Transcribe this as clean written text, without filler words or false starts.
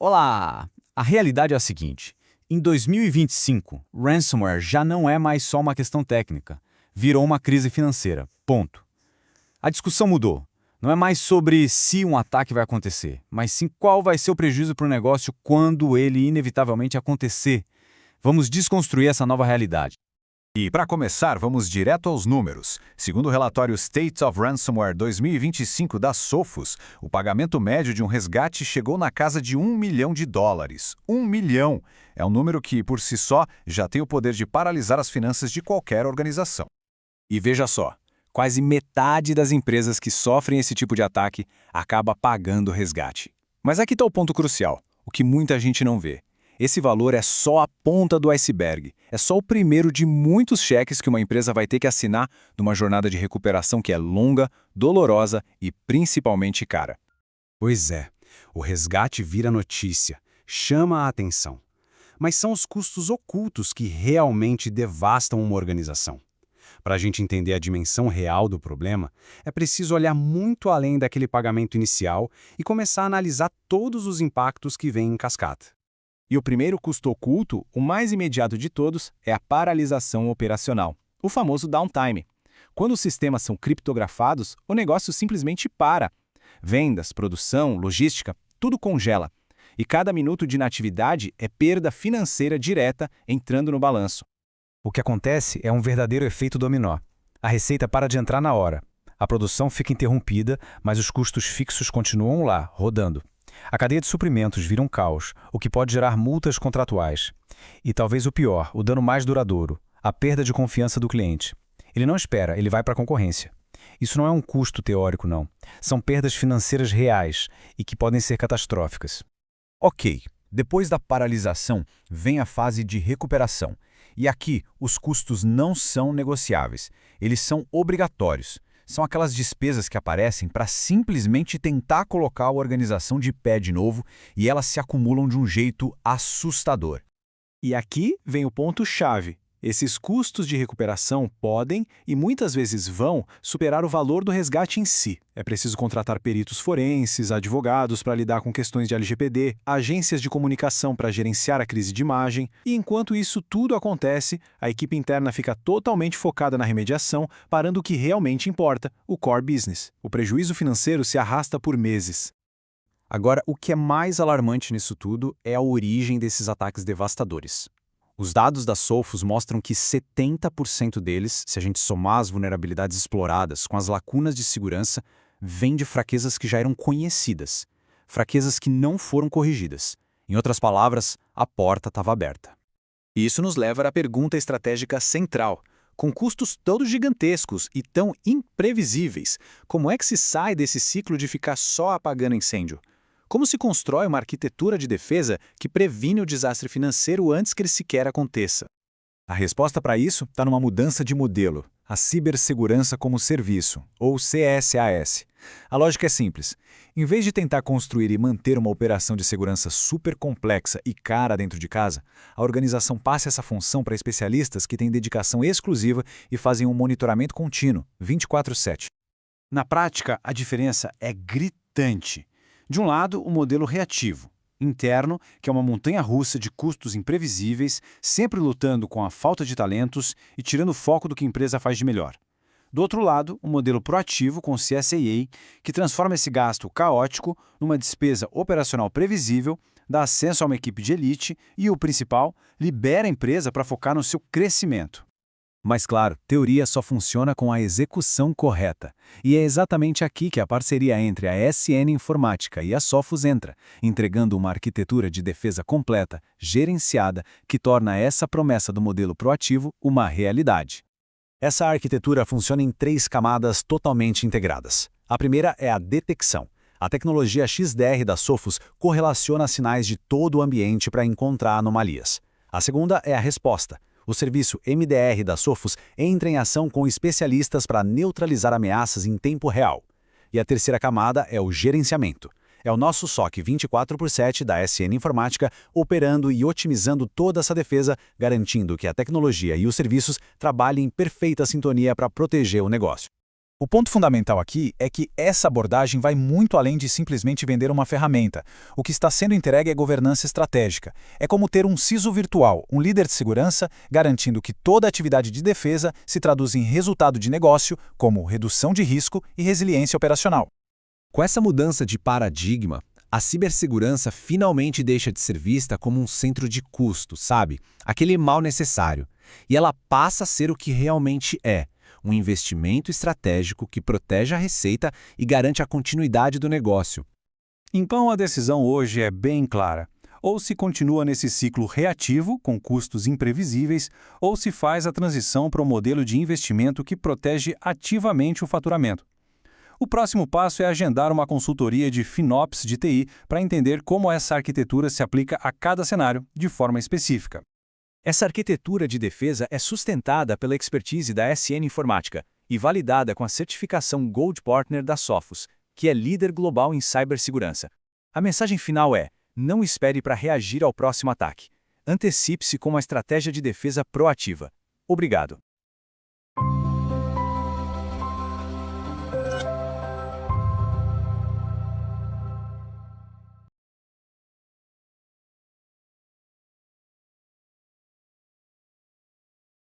Olá! A realidade é a seguinte: em 2025, ransomware já não é mais só uma questão técnica, virou uma crise financeira. Ponto. A discussão mudou. Não é mais sobre se um ataque vai acontecer, mas sim qual vai ser o prejuízo para o negócio quando ele inevitavelmente acontecer. Vamos desconstruir essa nova realidade. E para começar, vamos direto aos números. Segundo o relatório State of Ransomware 2025 da Sophos, o pagamento médio de um resgate chegou na casa de US$ 1 milhão. 1 milhão! É um número que, por si só, já tem o poder de paralisar as finanças de qualquer organização. E veja só, quase metade das empresas que sofrem esse tipo de ataque acaba pagando o resgate. Mas aqui está o ponto crucial, o que muita gente não vê. Esse valor é só a ponta do iceberg. É só o primeiro de muitos cheques que uma empresa vai ter que assinar numa jornada de recuperação que é longa, dolorosa e principalmente cara. Pois é, o resgate vira notícia, chama a atenção. Mas são os custos ocultos que realmente devastam uma organização. Para a gente entender a dimensão real do problema, é preciso olhar muito além daquele pagamento inicial e começar a analisar todos os impactos que vêm em cascata. E o primeiro custo oculto, o mais imediato de todos, é a paralisação operacional, o famoso downtime. Quando os sistemas são criptografados, o negócio simplesmente para. Vendas, produção, logística, tudo congela. E cada minuto de inatividade é perda financeira direta entrando no balanço. O que acontece é um verdadeiro efeito dominó. A receita para de entrar na hora. A produção fica interrompida, mas os custos fixos continuam lá, rodando. A cadeia de suprimentos vira um caos, o que pode gerar multas contratuais. E talvez o pior, o dano mais duradouro, a perda de confiança do cliente. Ele não espera, ele vai para a concorrência. Isso não é um custo teórico, não. São perdas financeiras reais e que podem ser catastróficas. Ok, depois da paralisação, vem a fase de recuperação. E aqui, os custos não são negociáveis. Eles são obrigatórios. São aquelas despesas que aparecem para simplesmente tentar colocar a organização de pé de novo e elas se acumulam de um jeito assustador. E aqui vem o ponto-chave. Esses custos de recuperação podem, e muitas vezes vão, superar o valor do resgate em si. É preciso contratar peritos forenses, advogados para lidar com questões de LGPD, agências de comunicação para gerenciar a crise de imagem, e enquanto isso tudo acontece, a equipe interna fica totalmente focada na remediação, parando o que realmente importa, o core business. O prejuízo financeiro se arrasta por meses. Agora, o que é mais alarmante nisso tudo é a origem desses ataques devastadores. Os dados da Sophos mostram que 70% deles, se a gente somar as vulnerabilidades exploradas com as lacunas de segurança, vêm de fraquezas que já eram conhecidas, fraquezas que não foram corrigidas. Em outras palavras, a porta estava aberta. Isso nos leva à pergunta estratégica central. Com custos todos gigantescos e tão imprevisíveis, como é que se sai desse ciclo de ficar só apagando incêndio? Como se constrói uma arquitetura de defesa que previne o desastre financeiro antes que ele sequer aconteça? A resposta para isso está numa mudança de modelo, a cibersegurança como serviço, ou CSAS. A lógica é simples. Em vez de tentar construir e manter uma operação de segurança super complexa e cara dentro de casa, a organização passa essa função para especialistas que têm dedicação exclusiva e fazem um monitoramento contínuo, 24/7. Na prática, a diferença é gritante. De um lado, o modelo reativo, interno, que é uma montanha-russa de custos imprevisíveis, sempre lutando com a falta de talentos e tirando o foco do que a empresa faz de melhor. Do outro lado, o modelo proativo com CSAA, que transforma esse gasto caótico numa despesa operacional previsível, dá acesso a uma equipe de elite e, o principal, libera a empresa para focar no seu crescimento. Mas claro, teoria só funciona com a execução correta. E é exatamente aqui que a parceria entre a SN Informática e a Sophos entra, entregando uma arquitetura de defesa completa, gerenciada, que torna essa promessa do modelo proativo uma realidade. Essa arquitetura funciona em 3 camadas totalmente integradas. A primeira é a detecção. A tecnologia XDR da Sophos correlaciona sinais de todo o ambiente para encontrar anomalias. A segunda é a resposta. O serviço MDR da Sophos entra em ação com especialistas para neutralizar ameaças em tempo real. E a terceira camada é o gerenciamento. É o nosso SOC 24/7 da SN Informática operando e otimizando toda essa defesa, garantindo que a tecnologia e os serviços trabalhem em perfeita sintonia para proteger o negócio. O ponto fundamental aqui é que essa abordagem vai muito além de simplesmente vender uma ferramenta. O que está sendo entregue é governança estratégica. É como ter um CISO virtual, um líder de segurança, garantindo que toda atividade de defesa se traduz em resultado de negócio, como redução de risco e resiliência operacional. Com essa mudança de paradigma, a cibersegurança finalmente deixa de ser vista como um centro de custo, sabe? Aquele mal necessário. E ela passa a ser o que realmente é: um investimento estratégico que protege a receita e garante a continuidade do negócio. Então a decisão hoje é bem clara. Ou se continua nesse ciclo reativo, com custos imprevisíveis, ou se faz a transição para um modelo de investimento que protege ativamente o faturamento. O próximo passo é agendar uma consultoria de FinOps de TI para entender como essa arquitetura se aplica a cada cenário, de forma específica. Essa arquitetura de defesa é sustentada pela expertise da SN Informática e validada com a certificação Gold Partner da Sophos, que é líder global em cibersegurança. A mensagem final é: não espere para reagir ao próximo ataque. Antecipe-se com uma estratégia de defesa proativa. Obrigado.